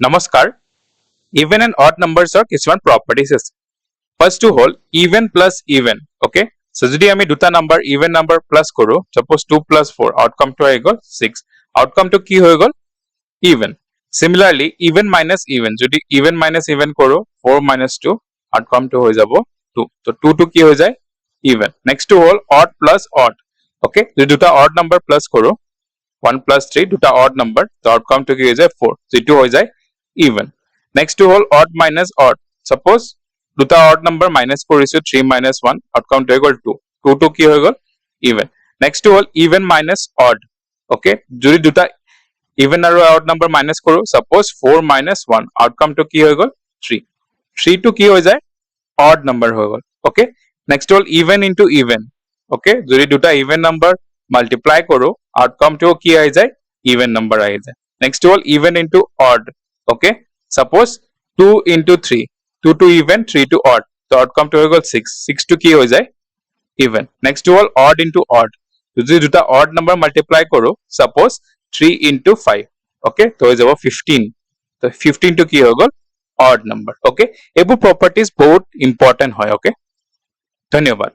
নমস্কাৰ even and odd numbers are কিছুমান properties আছে first to whole even plus even okay so যদি আমি দুটা নাম্বার even number plus কৰো suppose 2 plus 4 outcome to হৈ গল 6 outcome to কি হৈ গল even similarly even minus even যদি even minus even কৰো 4 minus 2 outcome to হৈ যাব 2 so 2 to কি হৈ যায় even next to whole odd plus odd okay যদি দুটা odd number plus কৰো 1 plus 3 দুটা odd number the outcome to কি হৈ যায় 4 so এটো হৈ যায় even next to whole odd minus odd suppose দুটা odd number minus কৰিছো 3 minus 1 outcome to হৈ গল 2 2 to কি হৈ গল even next to whole even minus odd okay যদি দুটা even আৰু odd number minus কৰো suppose 4 minus 1 outcome to কি হৈ গল 3 3 to কি হৈ যায় odd number হৈ গল okay next to whole even into even okay যদি দুটা even number multiply কৰো outcome to কি আহি যায় even number আহি যায় next to whole even into odd okay suppose 2 into 3 2 to even 3 to odd the outcome to হৈ গল 6 6 to কি হৈ যায় even next to whole odd into odd যদি দুটা odd number multiply কৰো suppose 3 into 5 okay তো হৈ যাব 15 তো 15 to কি হৈ গল odd number okay এইবোৰ properties বহুত important হয় okay ধন্যবাদ